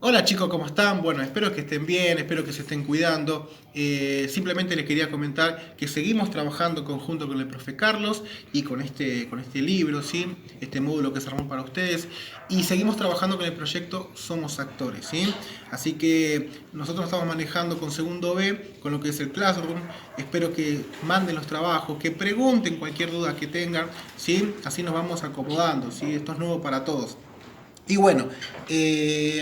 Hola chicos, ¿cómo están? Bueno, espero que estén bien, espero que se estén cuidando. Simplemente les quería comentar que seguimos trabajando conjunto con el profe Carlos y con este libro, ¿sí? Este módulo que se armó para ustedes. Y seguimos trabajando con el proyecto Somos Actores, ¿sí? Así que nosotros estamos manejando con segundo B, con lo que es el Classroom. Espero que manden los trabajos, que pregunten cualquier duda que tengan, ¿sí? Así nos vamos acomodando, ¿sí? Esto es nuevo para todos. Y bueno,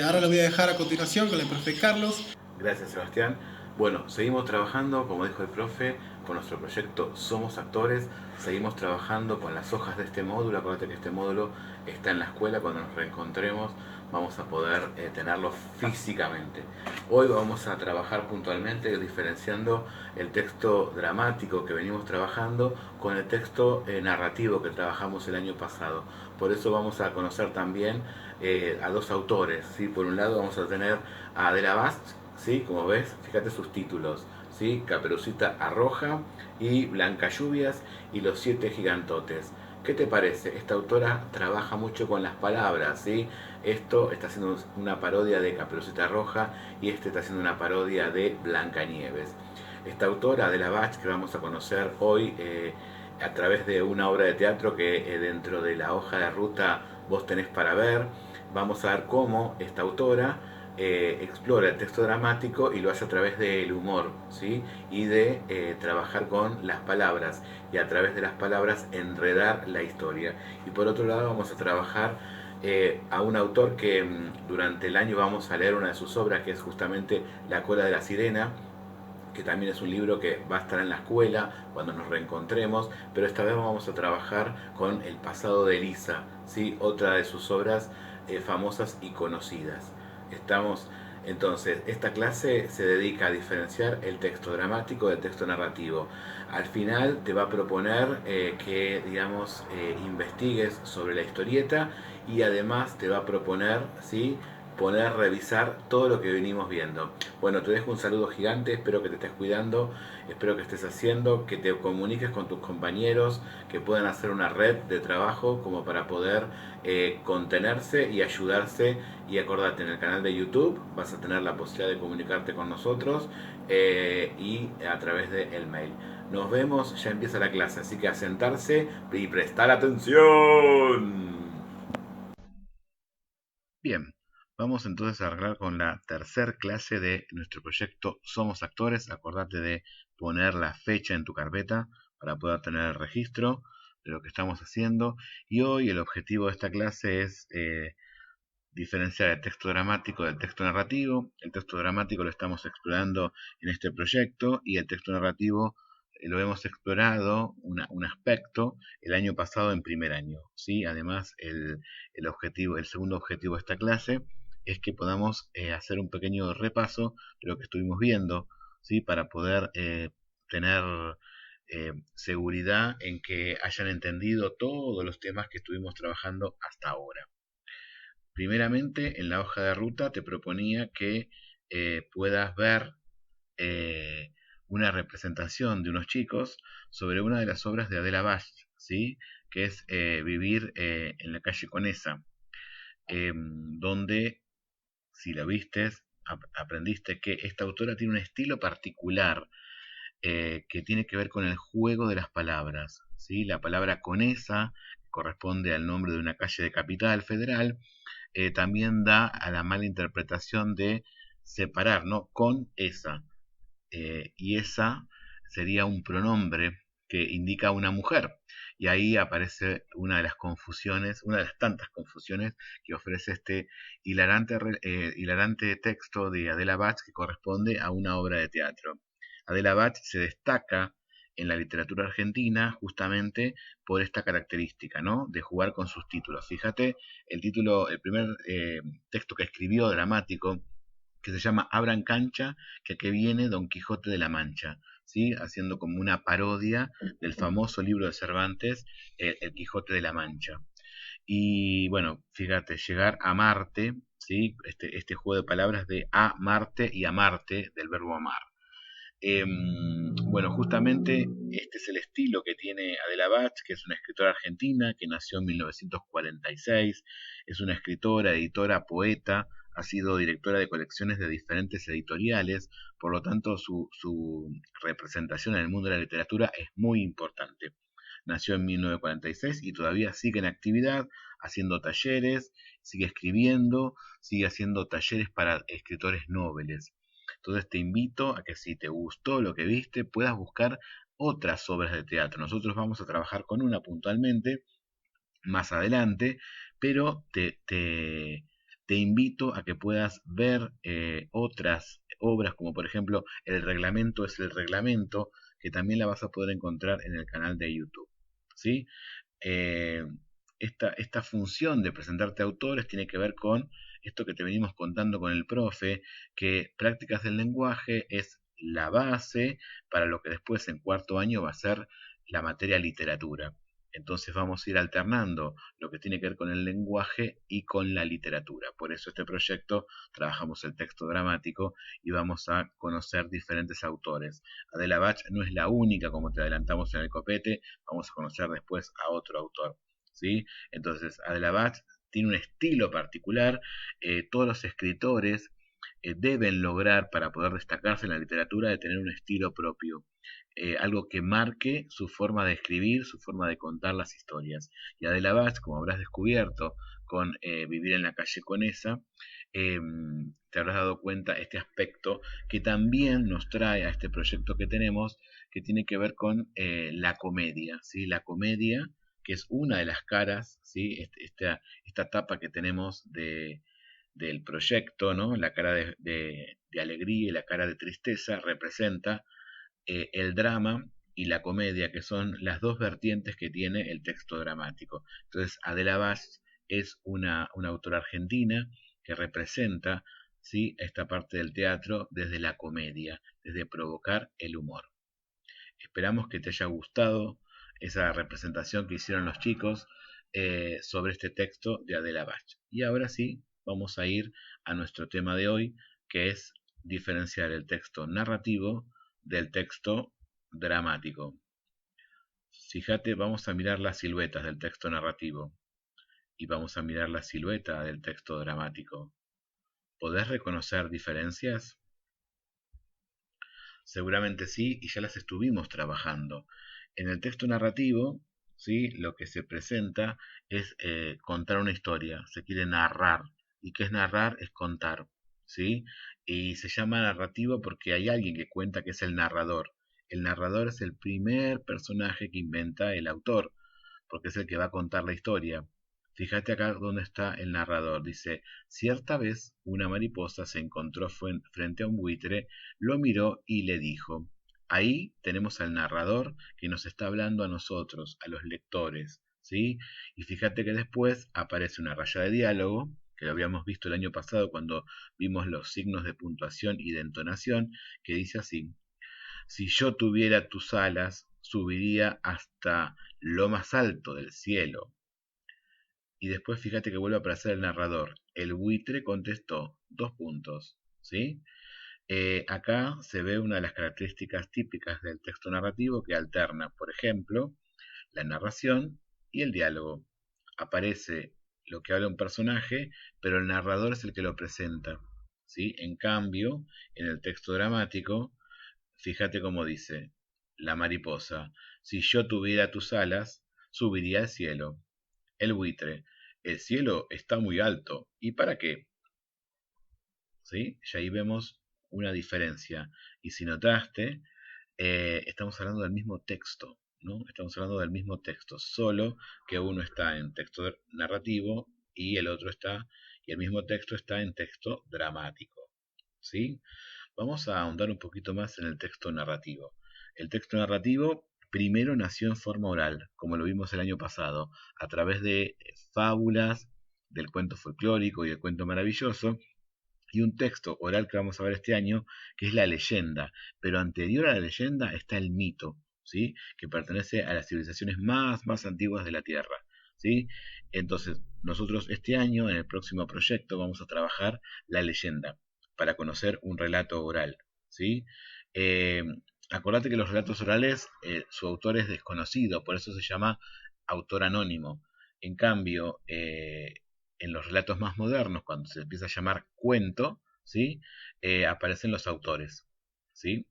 ahora lo voy a dejar a continuación con el profe Carlos. Gracias, Sebastián. Bueno, seguimos trabajando, como dijo el profe, con nuestro proyecto Somos Actores. Seguimos trabajando con las hojas de este módulo. Acuérdate que este módulo está en la escuela. Cuando nos reencontremos vamos a poder tenerlo físicamente. Hoy vamos a trabajar puntualmente diferenciando el texto dramático que venimos trabajando con el texto narrativo que trabajamos el año pasado. Por eso vamos a conocer también a dos autores. ¿Sí? Por un lado vamos a tener a Adela Bast, ¿sí? Como ves, fíjate sus títulos, ¿sí? Caperucita Arroja y Blanca Lluvias y Los Siete Gigantotes. ¿Qué te parece? Esta autora trabaja mucho con las palabras, ¿sí? Esto está haciendo una parodia de Caperucita Roja y este está haciendo una parodia de Blancanieves. Esta autora de la Bach que vamos a conocer hoy a través de una obra de teatro que dentro de la hoja de ruta vos tenés para ver, vamos a ver cómo esta autora explora el texto dramático y lo hace a través del humor, ¿sí? Y de trabajar con las palabras y a través de las palabras enredar la historia. Y por otro lado vamos a trabajar a un autor que durante el año vamos a leer una de sus obras que es justamente La cola de la sirena, que también es un libro que va a estar en la escuela cuando nos reencontremos, pero esta vez vamos a trabajar con El pasado de Elisa, ¿sí? Otra de sus obras famosas y conocidas. Estamos entonces, esta clase se dedica a diferenciar el texto dramático del texto narrativo. Al final te va a proponer que, digamos, investigues sobre la historieta y además te va a proponer, ¿sí? Poner, revisar todo lo que venimos viendo. Bueno, te dejo un saludo gigante, espero que te estés cuidando, espero que estés haciendo, que te comuniques con tus compañeros, que puedan hacer una red de trabajo como para poder contenerse y ayudarse. Y acordate, en el canal de YouTube vas a tener la posibilidad de comunicarte con nosotros y a través del mail. Nos vemos, ya empieza la clase, así que a sentarse y prestar atención. Bien, vamos entonces a arreglar con la tercer clase de nuestro proyecto Somos Actores. Acordate de poner la fecha en tu carpeta para poder tener el registro de lo que estamos haciendo. Y hoy el objetivo de esta clase es diferenciar el texto dramático del texto narrativo. El texto dramático lo estamos explorando en este proyecto y el texto narrativo lo hemos explorado un aspecto el año pasado en primer año. ¿Sí? Además, el segundo objetivo de esta clase es que podamos hacer un pequeño repaso de lo que estuvimos viendo, ¿sí? Para poder tener seguridad en que hayan entendido todos los temas que estuvimos trabajando hasta ahora. Primeramente, en la hoja de ruta te proponía que puedas ver eh, una representación de unos chicos sobre una de las obras de Adela Bast, ¿sí? Que es Vivir en la calle Conesa, donde, si la vistes, aprendiste que esta autora tiene un estilo particular que tiene que ver con el juego de las palabras, ¿sí? La palabra Conesa corresponde al nombre de una calle de Capital Federal, también da a la mala interpretación de separar, ¿no? Con esa. Y esa sería un pronombre que indica a una mujer. Y ahí aparece una de las confusiones, una de las tantas confusiones que ofrece este hilarante texto de Adela Bach que corresponde a una obra de teatro. Adela Bach se destaca en la literatura argentina justamente por esta característica, ¿no? De jugar con sus títulos. Fíjate, el título, el primer texto que escribió dramático, que se llama Abran cancha, que aquí viene Don Quijote de la Mancha, ¿sí? Haciendo como una parodia del famoso libro de Cervantes, El Quijote de la Mancha. Y bueno, fíjate, llegar a Marte, ¿sí? Este juego de palabras de a Marte y amarte, del verbo amar. Bueno, justamente este es el estilo que tiene Adela Bach, que es una escritora argentina que nació en 1946, es una escritora, editora, poeta, ha sido directora de colecciones de diferentes editoriales, por lo tanto su representación en el mundo de la literatura es muy importante. Nació en 1946 y todavía sigue en actividad, haciendo talleres, sigue escribiendo, sigue haciendo talleres para escritores noveles. Entonces te invito a que si te gustó lo que viste, puedas buscar otras obras de teatro. Nosotros vamos a trabajar con una puntualmente más adelante, pero te invito a que puedas ver otras obras, como por ejemplo El reglamento es el reglamento, que también la vas a poder encontrar en el canal de YouTube. ¿Sí? Eh, esta función de presentarte autores tiene que ver con esto que te venimos contando con el profe, que prácticas del lenguaje es la base para lo que después en cuarto año va a ser la materia literatura. Entonces vamos a ir alternando lo que tiene que ver con el lenguaje y con la literatura. Por eso este proyecto trabajamos el texto dramático y vamos a conocer diferentes autores. Adela Bach no es la única, como te adelantamos en el copete, vamos a conocer después a otro autor. ¿Sí? Entonces, Adela Bach tiene un estilo particular, todos los escritores deben lograr, para poder destacarse en la literatura, de tener un estilo propio, algo que marque su forma de escribir, su forma de contar las historias. Y Adela Bach, como habrás descubierto con Vivir en la calle Conesa, te habrás dado cuenta este aspecto que también nos trae a este proyecto que tenemos, que tiene que ver con la comedia, ¿sí? La comedia, que es una de las caras, ¿sí? Esta etapa que tenemos del proyecto, ¿no? La cara de alegría y la cara de tristeza representa el drama y la comedia, que son las dos vertientes que tiene el texto dramático. Entonces, Adela Bach es una autora argentina que representa, ¿sí?, esta parte del teatro desde la comedia, desde provocar el humor. Esperamos que te haya gustado esa representación que hicieron los chicos sobre este texto de Adela Bach. Y ahora sí, vamos a ir a nuestro tema de hoy, que es diferenciar el texto narrativo del texto dramático. Fíjate, vamos a mirar las siluetas del texto narrativo y vamos a mirar la silueta del texto dramático. ¿Podés reconocer diferencias? Seguramente sí, y ya las estuvimos trabajando. En el texto narrativo, ¿sí?, lo que se presenta es contar una historia, se quiere narrar. ¿Y qué es narrar? Es contar, ¿sí? Y se llama narrativo porque hay alguien que cuenta, que es el narrador. El narrador es el primer personaje que inventa el autor, porque es el que va a contar la historia. Fíjate acá donde está el narrador. Dice: cierta vez una mariposa se encontró frente a un buitre, lo miró y le dijo. Ahí tenemos al narrador que nos está hablando a nosotros, a los lectores, ¿sí? Y fíjate que después aparece una raya de diálogo, que lo habíamos visto el año pasado cuando vimos los signos de puntuación y de entonación, que dice así: si yo tuviera tus alas, subiría hasta lo más alto del cielo. Y después fíjate que vuelve a aparecer el narrador. El buitre contestó, dos puntos, ¿sí? Acá se ve una de las características típicas del texto narrativo, que alterna, por ejemplo, la narración y el diálogo. Aparece lo que habla un personaje, pero el narrador es el que lo presenta, ¿sí? En cambio, en el texto dramático, fíjate cómo dice la mariposa: si yo tuviera tus alas, subiría al cielo. El buitre: el cielo está muy alto. ¿Y para qué? ¿Sí? Y ahí vemos una diferencia. Y si notaste, estamos hablando del mismo texto, ¿no? Estamos hablando del mismo texto, solo que uno está en texto narrativo y el otro está, y el mismo texto está en texto dramático, ¿sí? Vamos a ahondar un poquito más en el texto narrativo. El texto narrativo primero nació en forma oral, como lo vimos el año pasado, a través de fábulas, del cuento folclórico y del cuento maravilloso, y un texto oral que vamos a ver este año, que es la leyenda. Pero anterior a la leyenda está el mito, ¿sí?, que pertenece a las civilizaciones más antiguas de la Tierra, ¿sí? Entonces, nosotros este año, en el próximo proyecto, vamos a trabajar la leyenda para conocer un relato oral, ¿sí? Eh, Acordate que los relatos orales, su autor es desconocido, por eso se llama autor anónimo. En cambio, en los relatos más modernos, cuando se empieza a llamar cuento, ¿sí? Aparecen los autores, ¿sí?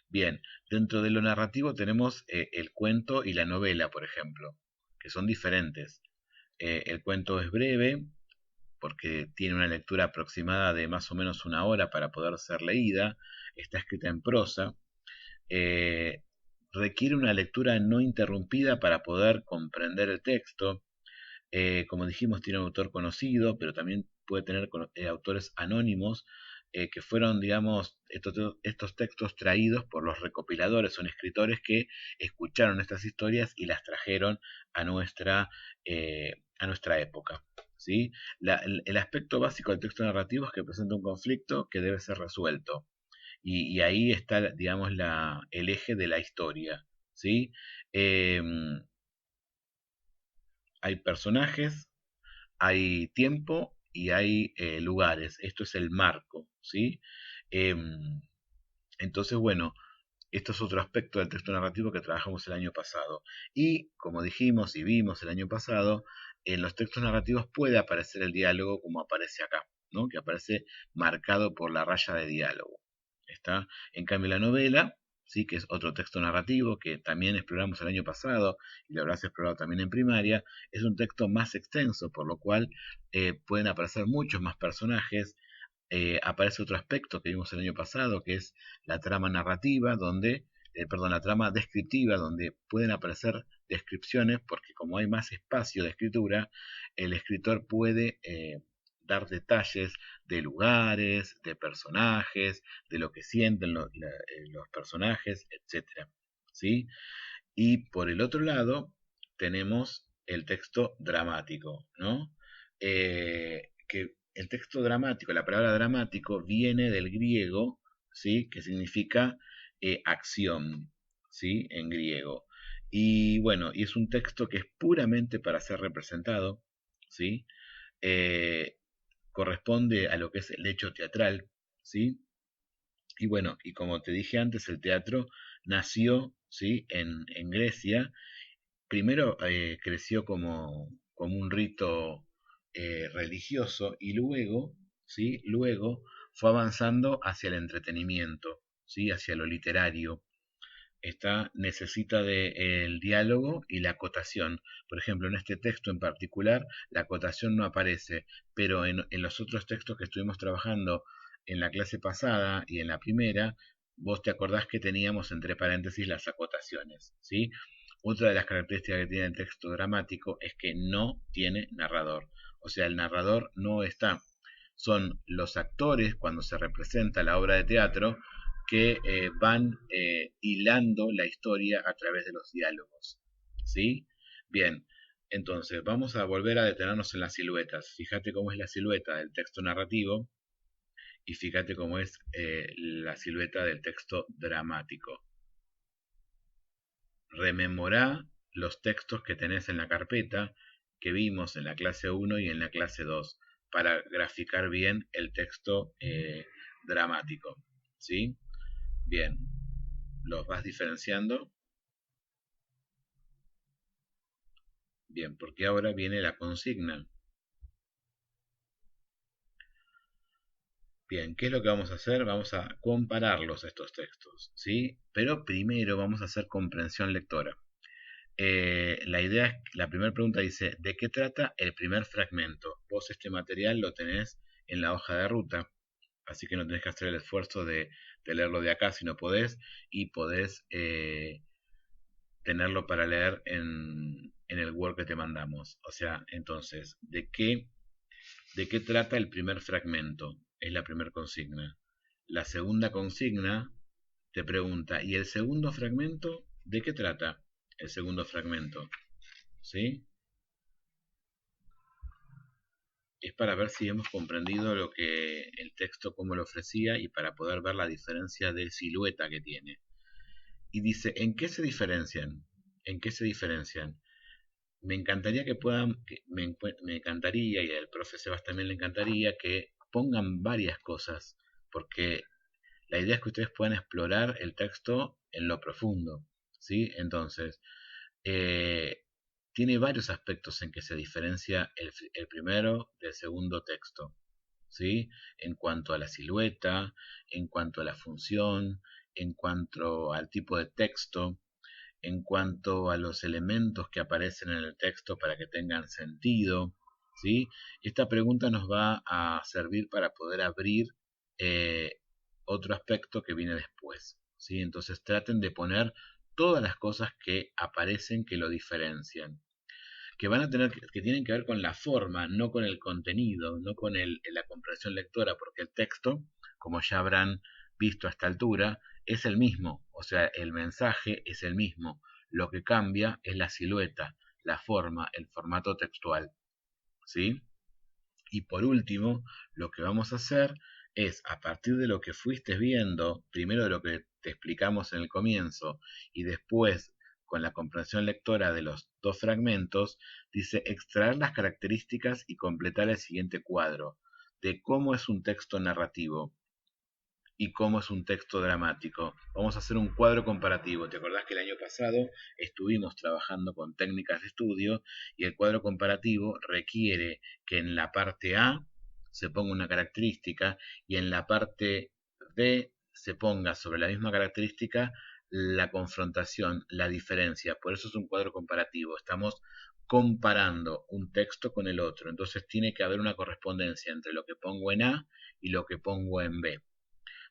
Bien, dentro de lo narrativo tenemos el cuento y la novela, por ejemplo, que son diferentes. El cuento es breve, porque tiene una lectura aproximada de más o menos una hora para poder ser leída, está escrita en prosa, eh, requiere una lectura no interrumpida para poder comprender el texto. Como dijimos, tiene un autor conocido, pero también puede tener autores anónimos que fueron, digamos, estos textos traídos por los recopiladores, son escritores que escucharon estas historias y las trajeron a nuestra época. ¿Sí? El aspecto básico del texto narrativo es que presenta un conflicto que debe ser resuelto. Y ahí está, digamos, el eje de la historia. ¿Sí? Em, Hay personajes, hay tiempo y hay lugares. Esto es el marco, ¿sí? Em, entonces, bueno, esto es otro aspecto del texto narrativo que trabajamos el año pasado. Y, como dijimos y vimos el año pasado, en los textos narrativos puede aparecer el diálogo como aparece acá, ¿no? Que aparece marcado por la raya de diálogo. ¿Está? En cambio, la novela, sí, que es otro texto narrativo que también exploramos el año pasado y lo habrás explorado también en primaria, es un texto más extenso, por lo cual pueden aparecer muchos más personajes. Aparece otro aspecto que vimos el año pasado, que es la trama narrativa, perdón, la trama descriptiva, donde pueden aparecer descripciones, porque como hay más espacio de escritura, el escritor puede dar detalles de lugares, de personajes, de lo que sienten los personajes, etcétera. ¿Sí? Y por el otro lado, tenemos el texto dramático, ¿no? Que el texto dramático, la palabra dramático viene del griego, ¿sí? Que significa acción, ¿sí? En griego. Y bueno, y es un texto que es puramente para ser representado, ¿sí? Eh, Corresponde a lo que es el hecho teatral, ¿sí? Y bueno, y como te dije antes, el teatro nació, ¿sí? En Grecia. Primero creció como un rito religioso y luego, ¿sí? Luego fue avanzando hacia el entretenimiento, ¿sí? Hacia lo literario. Necesita del diálogo y la acotación. Por ejemplo, en este texto en particular, la acotación no aparece, pero en los otros textos que estuvimos trabajando en la clase pasada y en la primera, vos te acordás que teníamos entre paréntesis las acotaciones, ¿sí? Otra de las características que tiene el texto dramático es que no tiene narrador. O sea, el narrador no está. Son los actores, cuando se representa la obra de teatro, que van hilando la historia a través de los diálogos. ¿Sí? Bien, entonces vamos a volver a detenernos en las siluetas. Fíjate cómo es la silueta del texto narrativo y fíjate cómo es la silueta del texto dramático. Rememorá los textos que tenés en la carpeta que vimos en la clase 1 y en la clase 2 para graficar bien el texto dramático. ¿Sí? Bien, los vas diferenciando. Bien, porque ahora viene la consigna. Bien, ¿qué es lo que vamos a hacer? Vamos a compararlos estos textos, ¿sí? Pero primero vamos a hacer comprensión lectora. La primera pregunta dice, ¿de qué trata el primer fragmento? Vos este material lo tenés en la hoja de ruta, así que no tenés que hacer el esfuerzo de leerlo de acá si no podés, y podés tenerlo para leer en el Word que te mandamos. O sea, entonces, ¿de qué trata el primer fragmento? Es la primera consigna. La segunda consigna te pregunta, ¿y el segundo fragmento? ¿De qué trata el segundo fragmento? ¿Sí? Es para ver si hemos comprendido lo que el texto cómo lo ofrecía y para poder ver la diferencia de silueta que tiene. Y dice, ¿en qué se diferencian? ¿En qué se diferencian? Me encantaría que puedan, me encantaría, y al profe Sebas también le encantaría, que pongan varias cosas, porque la idea es que ustedes puedan explorar el texto en lo profundo, ¿sí? Entonces, eh, tiene varios aspectos en que se diferencia el primero del segundo texto, ¿sí? En cuanto a la silueta, en cuanto a la función, en cuanto al tipo de texto, en cuanto a los elementos que aparecen en el texto para que tengan sentido, ¿sí? Esta pregunta nos va a servir para poder abrir eh, otro aspecto que viene después, ¿sí? Entonces traten de poner todas las cosas que aparecen que lo diferencian, que van a tener que tienen que ver con la forma, no con el contenido, no con la comprensión lectora, porque el texto, como ya habrán visto a esta altura, es el mismo, o sea, el mensaje es el mismo. Lo que cambia es la silueta, la forma, el formato textual, ¿sí? Y por último, lo que vamos a hacer es, a partir de lo que fuiste viendo, primero de lo que te explicamos en el comienzo y después con la comprensión lectora de los dos fragmentos, dice extraer las características y completar el siguiente cuadro de cómo es un texto narrativo y cómo es un texto dramático. Vamos a hacer un cuadro comparativo. ¿Te acordás que el año pasado estuvimos trabajando con técnicas de estudio y el cuadro comparativo requiere que en la parte A se ponga una característica y en la parte B se ponga sobre la misma característica la confrontación, la diferencia? Por eso es un cuadro comparativo. Estamos comparando un texto con el otro. Entonces tiene que haber una correspondencia entre lo que pongo en A y lo que pongo en B.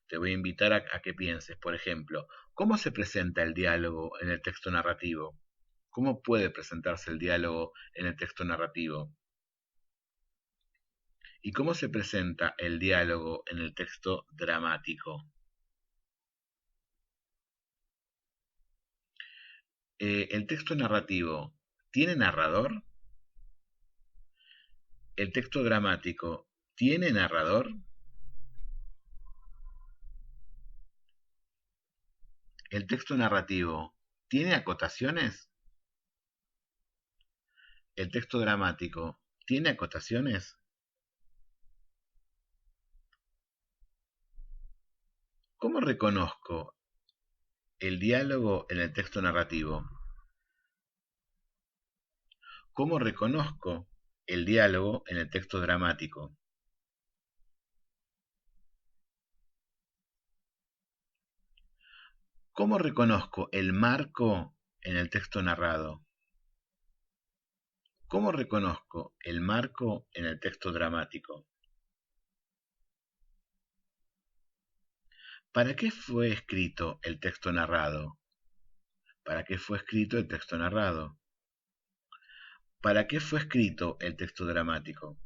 Te voy a invitar a que pienses, por ejemplo, ¿cómo se presenta el diálogo en el texto narrativo? ¿Cómo puede presentarse el diálogo en el texto narrativo? ¿Y cómo se presenta el diálogo en el texto dramático? ¿El texto narrativo tiene narrador? ¿El texto dramático tiene narrador? ¿El texto narrativo tiene acotaciones? ¿El texto dramático tiene acotaciones? ¿Cómo reconozco el diálogo en el texto narrativo? ¿Cómo reconozco el diálogo en el texto dramático? ¿Cómo reconozco el marco en el texto narrado? ¿Cómo reconozco el marco en el texto dramático? ¿Para qué fue escrito el texto narrado? ¿Para qué fue escrito el texto narrado? ¿Para qué fue escrito el texto dramático?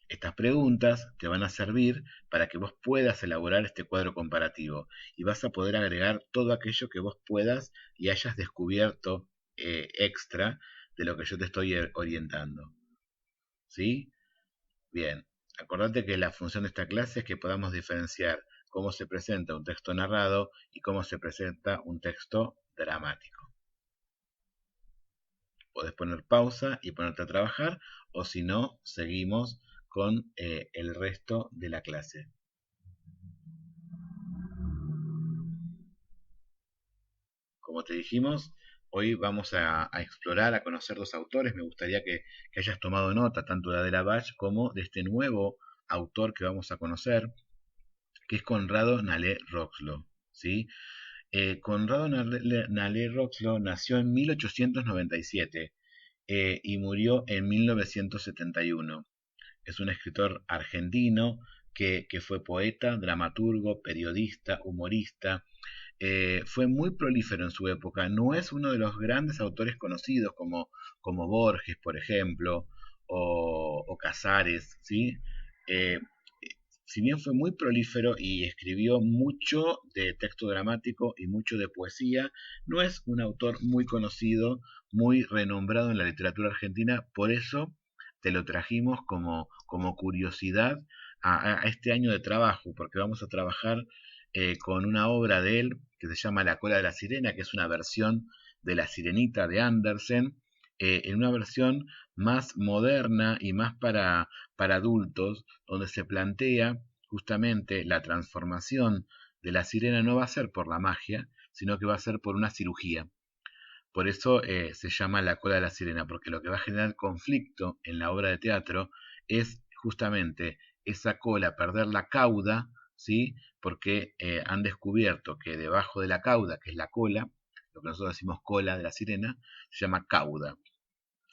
Estas preguntas te van a servir para que vos puedas elaborar este cuadro comparativo y vas a poder agregar todo aquello que vos puedas y hayas descubierto extra de lo que yo te estoy orientando. ¿Sí? Bien, acordate que la función de esta clase es que podamos diferenciar cómo se presenta un texto narrado y cómo se presenta un texto dramático. Podés poner pausa y ponerte a trabajar, o si no, seguimos con el resto de la clase. Como te dijimos, hoy vamos a explorar, a conocer dos autores. Me gustaría que hayas tomado nota tanto de Adela Bach como de este nuevo autor que vamos a conocer, que es Conrado Nalé Roxlo, ¿sí? Conrado Nalé Roxlo nació en 1897 y murió en 1971. Es un escritor argentino que fue poeta, dramaturgo, periodista, humorista. Fue muy prolífero en su época. No es uno de los grandes autores conocidos como Borges, por ejemplo, o Casares, ¿sí? Eh, si bien fue muy prolífero y escribió mucho de texto dramático y mucho de poesía, no es un autor muy conocido, muy renombrado en la literatura argentina. Por eso te lo trajimos como curiosidad a este año de trabajo, porque vamos a trabajar con una obra de él que se llama La cola de la sirena, que es una versión de La Sirenita de Andersen, en una versión más moderna y más para adultos, donde se plantea justamente la transformación de la sirena no va a ser por la magia, sino que va a ser por una cirugía. Por eso se llama La cola de la sirena, porque lo que va a generar conflicto en la obra de teatro es justamente esa cola, perder la cauda, ¿sí? Porque han descubierto que debajo de la cauda, que es la cola, lo que nosotros decimos cola de la sirena, se llama cauda.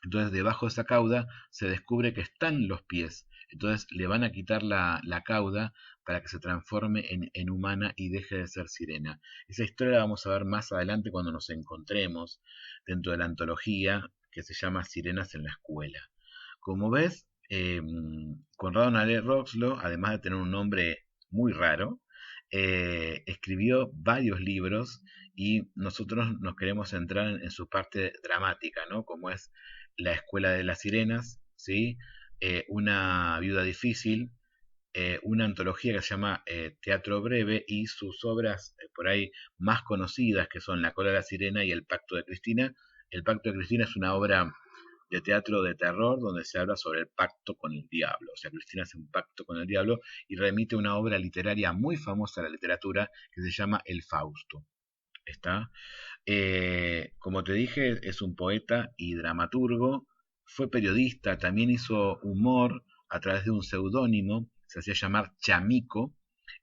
Entonces debajo de esa cauda se descubre que están los pies. Entonces le van a quitar la cauda para que se transforme en humana y deje de ser sirena. Esa historia la vamos a ver más adelante cuando nos encontremos dentro de la antología que se llama Sirenas en la escuela. Como ves, Conrado Nalé Roxlo, además de tener un nombre muy raro, escribió varios libros y nosotros nos queremos centrar en su parte dramática, ¿no? Como es La Escuela de las Sirenas, ¿sí? Una viuda difícil, una antología que se llama Teatro Breve y sus obras por ahí más conocidas que son La Cola de la Sirena y El Pacto de Cristina. El Pacto de Cristina es una obra de teatro de terror donde se habla sobre el pacto con el diablo. O sea, Cristina hace un pacto con el diablo y remite una obra literaria muy famosa de la literatura que se llama El Fausto. ¿Está? Como te dije, es un poeta y dramaturgo, fue periodista, también hizo humor a través de un seudónimo, se hacía llamar Chamico,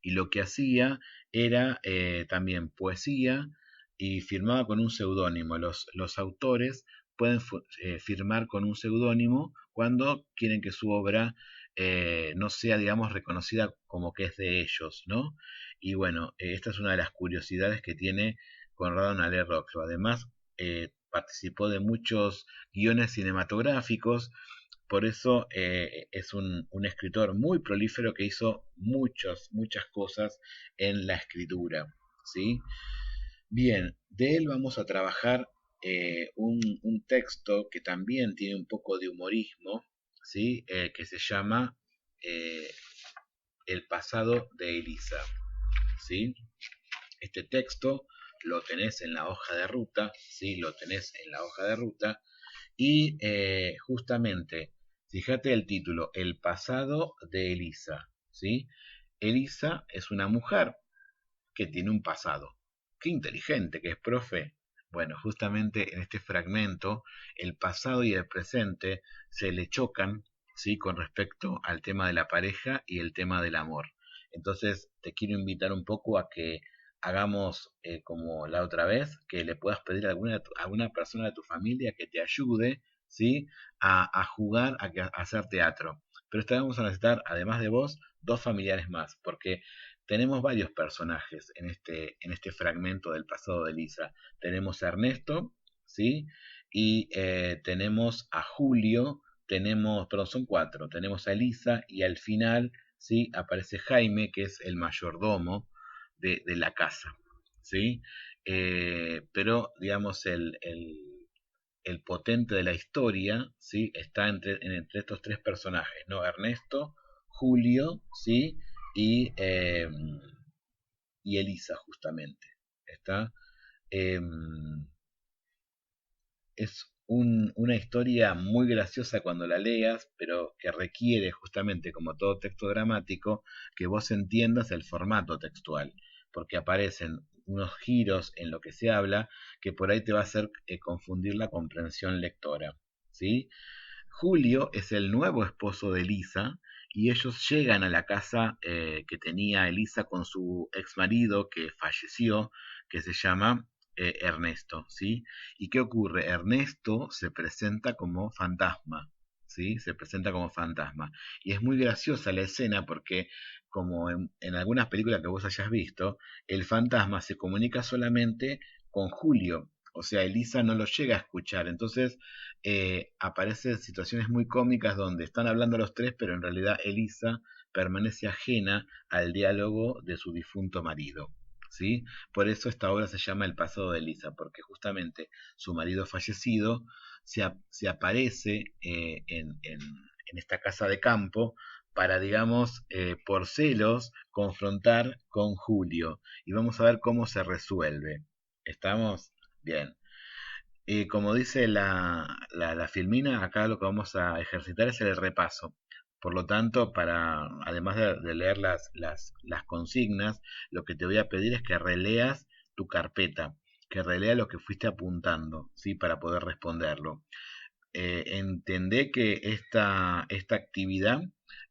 y lo que hacía era también poesía y firmaba con un seudónimo. Los autores pueden firmar con un seudónimo cuando quieren que su obra no sea, digamos, reconocida como que es de ellos, ¿no? Y bueno, esta es una de las curiosidades que tiene Conrado Nalé Roxo. Además, participó de muchos guiones cinematográficos, por eso es un escritor muy prolífero que hizo muchas cosas en la escritura. ¿Sí? Bien, de él vamos a trabajar un texto que también tiene un poco de humorismo, ¿sí? Que se llama eh, El pasado de Elisa. ¿Sí? Este texto lo tenés en la hoja de ruta, ¿sí? Lo tenés en la hoja de ruta y justamente, fíjate el título, El pasado de Elisa, ¿sí? Elisa es una mujer que tiene un pasado. Qué inteligente que es, profe. Bueno, justamente en este fragmento, el pasado y el presente se le chocan, ¿sí? Con respecto al tema de la pareja y el tema del amor. Entonces, te quiero invitar un poco a que hagamos como la otra vez, que le puedas pedir a alguna persona de tu familia que te ayude, ¿sí? A jugar, a hacer teatro. Pero esta vez vamos a necesitar, además de vos, dos familiares más, porque tenemos varios personajes en este fragmento del pasado de Lisa. Tenemos a Ernesto, ¿sí? Y tenemos a Julio, perdón, son cuatro. Tenemos a Elisa y al final, ¿sí? Aparece Jaime, que es el mayordomo de la casa, ¿sí? Pero, digamos, el potente de la historia, ¿sí? Está entre estos tres personajes, ¿no? Ernesto, Julio, ¿sí? Y, eh, y Elisa, justamente. ¿Está? Eh, es una historia muy graciosa cuando la leas, pero que requiere justamente, como todo texto dramático, que vos entiendas el formato textual, porque aparecen unos giros en lo que se habla que por ahí te va a hacer confundir la comprensión lectora. ¿Sí? Julio es el nuevo esposo de Elisa y ellos llegan a la casa que tenía Elisa con su ex marido que falleció, que se llama Ernesto, ¿sí? ¿Y qué ocurre? Ernesto se presenta como fantasma, ¿sí? Se presenta como fantasma. Y es muy graciosa la escena porque, como en algunas películas que vos hayas visto, el fantasma se comunica solamente con Julio. O sea, Elisa no lo llega a escuchar. Entonces, aparecen situaciones muy cómicas donde están hablando los tres, pero en realidad Elisa permanece ajena al diálogo de su difunto marido. ¿Sí? Por eso esta obra se llama El pasado de Elisa, porque justamente su marido fallecido se aparece en esta casa de campo para, digamos, por celos, confrontar con Julio. Y vamos a ver cómo se resuelve. ¿Estamos? Bien. Como dice la filmina, acá lo que vamos a ejercitar es el repaso. Por lo tanto, además de leer las consignas, lo que te voy a pedir es que releas tu carpeta. que relea lo que fuiste apuntando, ¿sí? Para poder responderlo. Entendé que esta actividad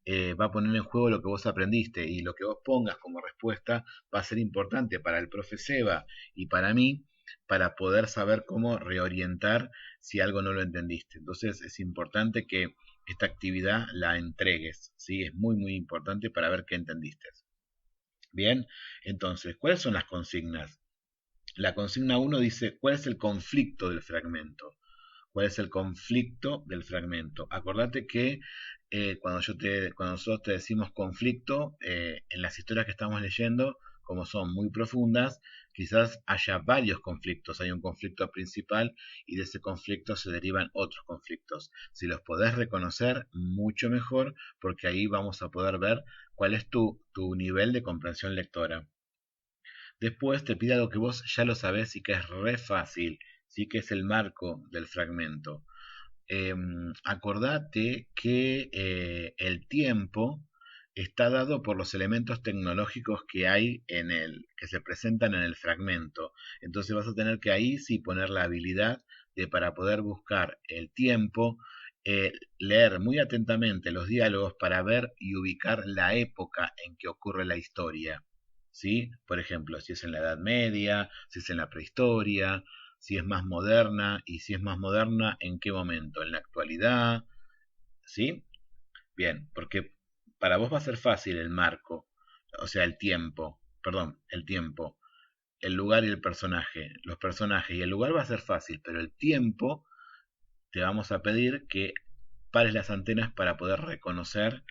va a poner en juego lo que vos aprendiste y lo que vos pongas como respuesta va a ser importante para el profe Seba y para mí para poder saber cómo reorientar si algo no lo entendiste. Entonces es importante que esta actividad la entregues, ¿sí? Es muy muy importante para ver qué entendiste. Bien, entonces, ¿cuáles son las consignas? La consigna uno dice, ¿cuál es el conflicto del fragmento? ¿Cuál es el conflicto del fragmento? Acordate que cuando nosotros te decimos conflicto, en las historias que estamos leyendo, como son muy profundas, quizás haya varios conflictos. Hay un conflicto principal y de ese conflicto se derivan otros conflictos. Si los podés reconocer, mucho mejor, porque ahí vamos a poder ver cuál es tu nivel de comprensión lectora. Después te pide algo que vos ya lo sabés y que es re fácil, ¿sí? Que es el marco del fragmento. Acordate que el tiempo está dado por los elementos tecnológicos que hay que se presentan en el fragmento. Entonces vas a tener que ahí sí poner la habilidad de para poder buscar el tiempo, leer muy atentamente los diálogos para ver y ubicar la época en que ocurre la historia. ¿Sí? Por ejemplo, si es en la Edad Media, si es en la prehistoria, si es más moderna y si es más moderna, ¿en qué momento? ¿En la actualidad? ¿Sí? Bien, porque para vos va a ser fácil el marco, o sea, el tiempo, perdón, el tiempo, el lugar y el personaje. Los personajes y el lugar va a ser fácil, pero el tiempo te vamos a pedir que pares las antenas para poder reconocer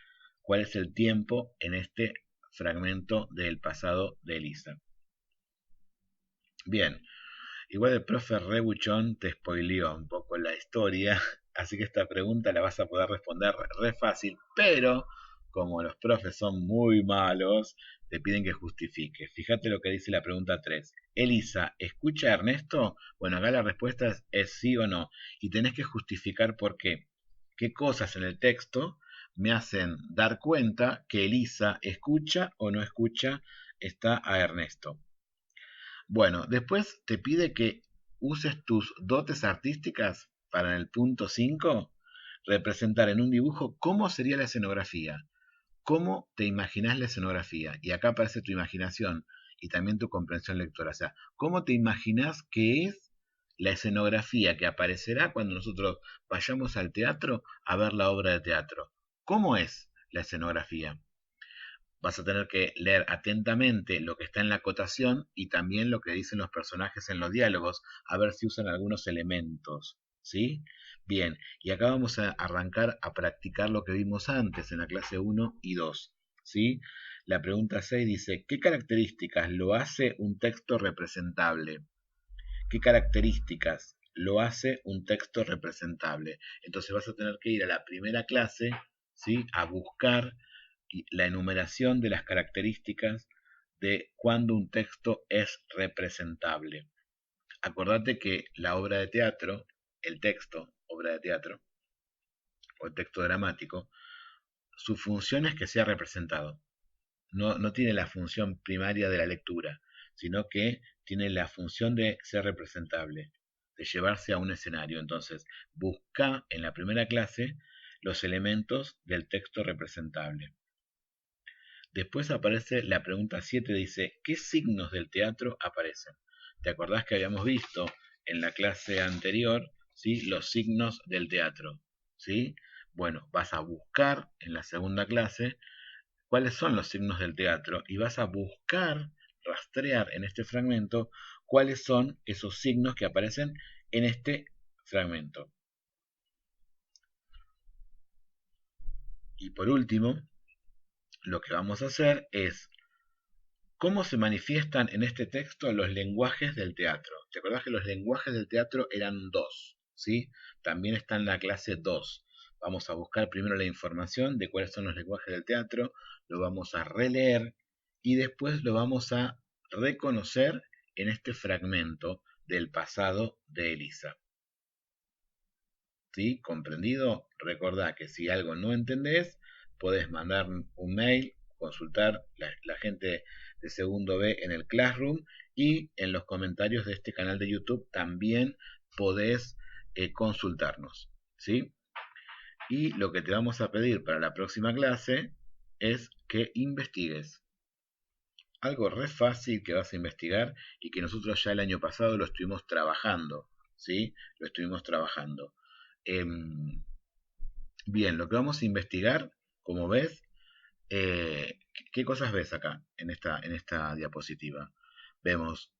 cuál es el tiempo en este fragmento del pasado de Elisa. Bien, igual el profe Rebuchón te spoileó un poco la historia, así que esta pregunta la vas a poder responder re fácil, pero como los profes son muy malos, te piden que justifiques. Fíjate lo que dice la pregunta 3. Elisa, ¿escucha a Ernesto? Bueno, acá la respuesta es sí o no, y tenés que justificar por qué. ¿Qué cosas en el texto me hacen dar cuenta que Elisa escucha o no escucha a Ernesto? Bueno, después te pide que uses tus dotes artísticas para en el punto 5 representar en un dibujo cómo sería la escenografía, cómo te imaginas la escenografía. Y acá aparece tu imaginación y también tu comprensión lectora. O sea, cómo te imaginas que es la escenografía que aparecerá cuando nosotros vayamos al teatro a ver la obra de teatro. ¿Cómo es la escenografía? Vas a tener que leer atentamente lo que está en la acotación y también lo que dicen los personajes en los diálogos, a ver si usan algunos elementos, ¿sí? Bien, y acá vamos a arrancar a practicar lo que vimos antes en la clase 1 y 2, ¿sí? La pregunta 6 dice, ¿qué características lo hace un texto representable? ¿Qué características lo hace un texto representable? Entonces vas a tener que ir a la primera clase, ¿sí? A buscar la enumeración de las características de cuando un texto es representable. Acordate que la obra de teatro, el texto, obra de teatro, o el texto dramático, su función es que sea representado. No tiene la función primaria de la lectura, sino que tiene la función de ser representable, de llevarse a un escenario. Entonces, busca en la primera clase los elementos del texto representable. Después aparece la pregunta 7, dice, ¿qué signos del teatro aparecen? ¿Te acordás que habíamos visto en la clase anterior, ¿sí? Los signos del teatro, ¿sí? Bueno, vas a buscar en la segunda clase cuáles son los signos del teatro y vas a buscar, rastrear en este fragmento cuáles son esos signos que aparecen en este fragmento. Y por último, lo que vamos a hacer es cómo se manifiestan en este texto los lenguajes del teatro. ¿Te acordás que los lenguajes del teatro eran dos? ¿Sí? También está en la clase 2. Vamos a buscar primero la información de cuáles son los lenguajes del teatro, lo vamos a releer y después lo vamos a reconocer en este fragmento del pasado de Elisa. ¿Sí? ¿Comprendido? Recordá que si algo no entendés, podés mandar un mail consultar la gente de segundo B en el Classroom, y en los comentarios de este canal de YouTube también podés consultarnos, ¿sí? Y lo que te vamos a pedir para la próxima clase es que investigues algo re fácil que vas a investigar y que nosotros ya el año pasado lo estuvimos trabajando, ¿sí? Lo estuvimos trabajando. Bien, lo que vamos a investigar, como ves, ¿qué cosas ves acá en esta diapositiva? Vemos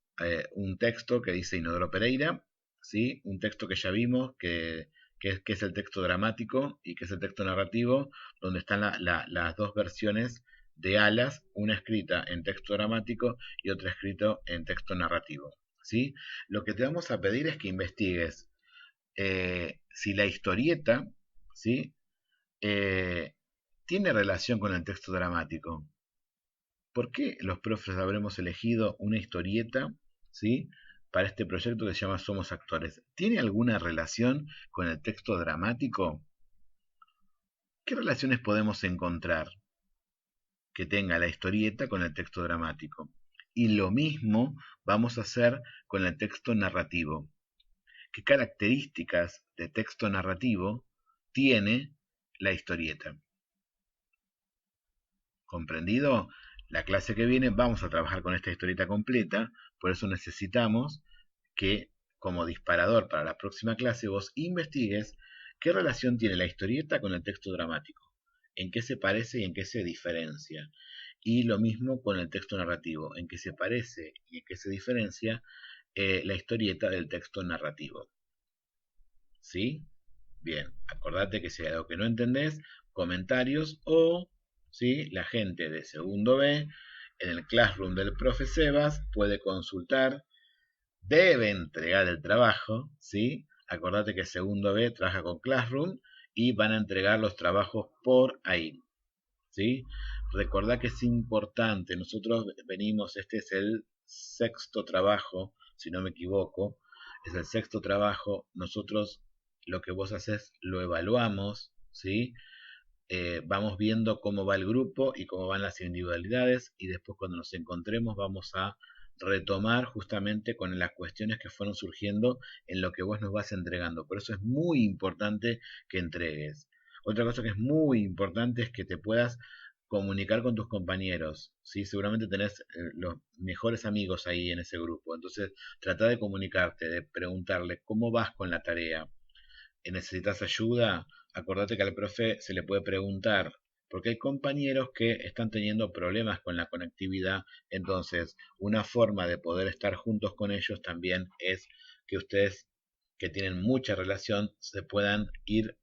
un texto que dice Inodoro Pereira, ¿sí? Un texto que ya vimos, que es el texto dramático y que es el texto narrativo, donde están las dos versiones de Alas, una escrita en texto dramático y otra escrita en texto narrativo, ¿sí? Lo que te vamos a pedir es que investigues si la historieta, ¿sí? Tiene relación con el texto dramático. ¿Por qué los profes habremos elegido una historieta, ¿sí? Para este proyecto que se llama Somos Actores? ¿Tiene alguna relación con el texto dramático? ¿Qué relaciones podemos encontrar que tenga la historieta con el texto dramático? Y lo mismo vamos a hacer con el texto narrativo. ¿Qué características de texto narrativo tiene la historieta? ¿Comprendido? La clase que viene vamos a trabajar con esta historieta completa, por eso necesitamos que como disparador para la próxima clase vos investigues qué relación tiene la historieta con el texto dramático, en qué se parece y en qué se diferencia. Y lo mismo con el texto narrativo, en qué se parece y en qué se diferencia la historieta del texto narrativo. ¿Sí? Bien, acordate que si hay algo que no entendés, comentarios o, ¿sí? La gente de segundo B en el Classroom del profe Sebas puede consultar, debe entregar el trabajo, ¿sí? Acordate que segundo B trabaja con Classroom y van a entregar los trabajos por ahí, ¿sí? Recordá que es importante, nosotros venimos, este es el sexto trabajo, si no me equivoco, es el sexto trabajo, nosotros lo que vos haces lo evaluamos, ¿sí? Vamos viendo cómo va el grupo y cómo van las individualidades, y después cuando nos encontremos vamos a retomar justamente con las cuestiones que fueron surgiendo en lo que vos nos vas entregando. Por eso es muy importante que entregues. Otra cosa que es muy importante es que te puedas comunicar con tus compañeros, ¿sí? Seguramente tenés los mejores amigos ahí en ese grupo, entonces trata de comunicarte, de preguntarle cómo vas con la tarea. ¿Necesitas ayuda? Acordate que al profe se le puede preguntar, porque hay compañeros que están teniendo problemas con la conectividad, entonces una forma de poder estar juntos con ellos también es que ustedes, que tienen mucha relación, se puedan ir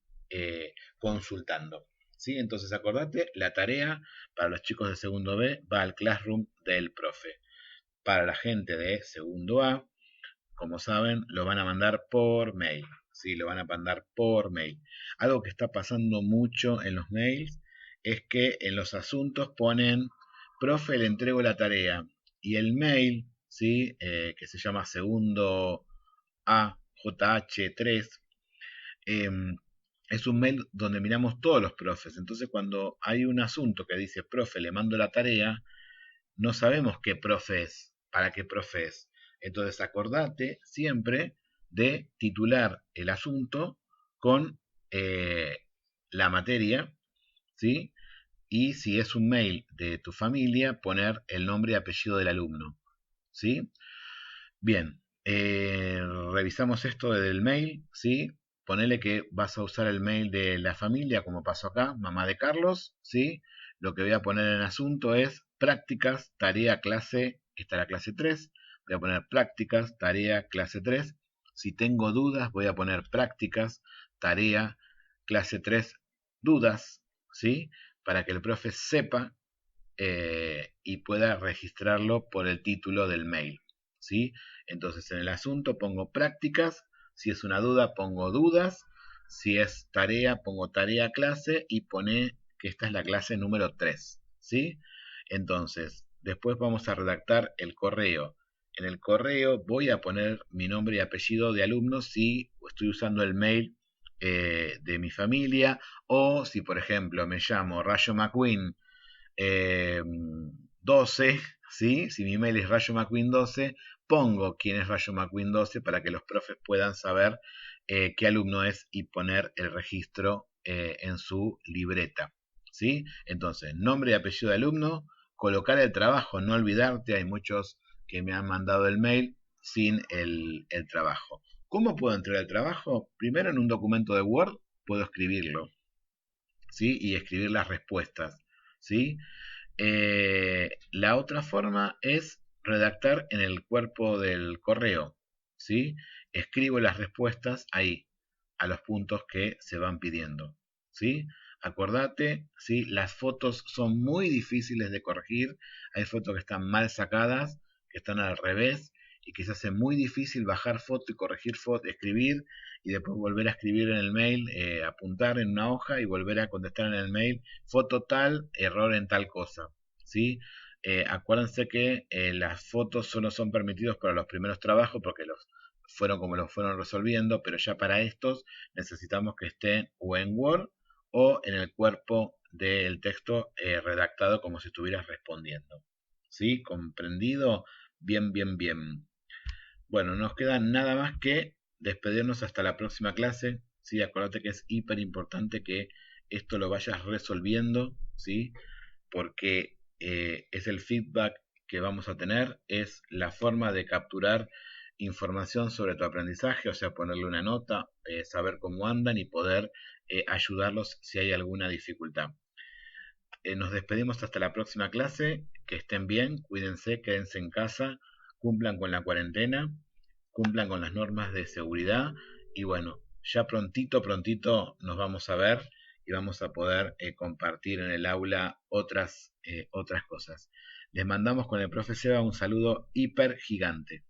consultando, ¿sí? Entonces acordate, la tarea para los chicos de segundo B va al Classroom del profe. Para la gente de segundo A, como saben, lo van a mandar por mail. Sí, lo van a mandar por mail. Algo que está pasando mucho en los mails es que en los asuntos ponen, profe, le entrego la tarea. Y el mail, ¿sí? Que se llama segundo AJH3, es un mail donde miramos todos los profes. Entonces cuando hay un asunto que dice, profe, le mando la tarea, no sabemos qué profe es, para qué profe es. Entonces acordate siempre de titular el asunto con la materia, ¿sí? Y si es un mail de tu familia, poner el nombre y apellido del alumno, ¿sí? Bien, revisamos esto del mail, ¿sí? Ponele que vas a usar el mail de la familia, como pasó acá, mamá de Carlos, ¿sí? Lo que voy a poner en asunto es prácticas, tarea, clase, esta es la clase 3, voy a poner prácticas, tarea, clase 3. Si tengo dudas, voy a poner prácticas, tarea, clase 3, dudas, ¿sí? Para que el profe sepa y pueda registrarlo por el título del mail, ¿sí? Entonces en el asunto pongo prácticas, si es una duda pongo dudas, si es tarea pongo tarea clase y pone que esta es la clase número 3, ¿sí? Entonces después vamos a redactar el correo. En el correo voy a poner mi nombre y apellido de alumno si estoy usando el mail de mi familia, o si por ejemplo me llamo Rayo McQueen 12, ¿sí? Si mi email es rayomcqueen12, pongo quién es Rayo McQueen 12 para que los profes puedan saber qué alumno es y poner el registro en su libreta, ¿sí? Entonces, nombre y apellido de alumno, colocar el trabajo, no olvidarte, hay muchos que me han mandado el mail sin el trabajo. ¿Cómo puedo entregar el trabajo? Primero en un documento de Word puedo escribirlo, ¿sí? Y escribir las respuestas, ¿sí? La otra forma es redactar en el cuerpo del correo, ¿sí? Escribo las respuestas ahí, a los puntos que se van pidiendo, ¿sí? Acordate, ¿sí? Las fotos son muy difíciles de corregir, hay fotos que están mal sacadas, que están al revés, y que se hace muy difícil bajar foto y corregir foto, escribir y después volver a escribir en el mail, apuntar en una hoja y volver a contestar en el mail, foto tal, error en tal cosa, ¿sí? Acuérdense que las fotos solo son permitidos para los primeros trabajos porque los fueron como los fueron resolviendo, pero ya para estos necesitamos que estén o en Word o en el cuerpo del texto redactado como si estuvieras respondiendo. ¿Sí? ¿Comprendido? Bien, bien, bien. Bueno, nos queda nada más que despedirnos hasta la próxima clase. Sí, acuérdate que es hiper importante que esto lo vayas resolviendo, ¿sí? Porque es el feedback que vamos a tener, es la forma de capturar información sobre tu aprendizaje, o sea, ponerle una nota, saber cómo andan y poder ayudarlos si hay alguna dificultad. Nos despedimos hasta la próxima clase, que estén bien, cuídense, quédense en casa, cumplan con la cuarentena, cumplan con las normas de seguridad y bueno, ya prontito, prontito nos vamos a ver y vamos a poder compartir en el aula otras cosas. Les mandamos con el profe Seba un saludo hiper gigante.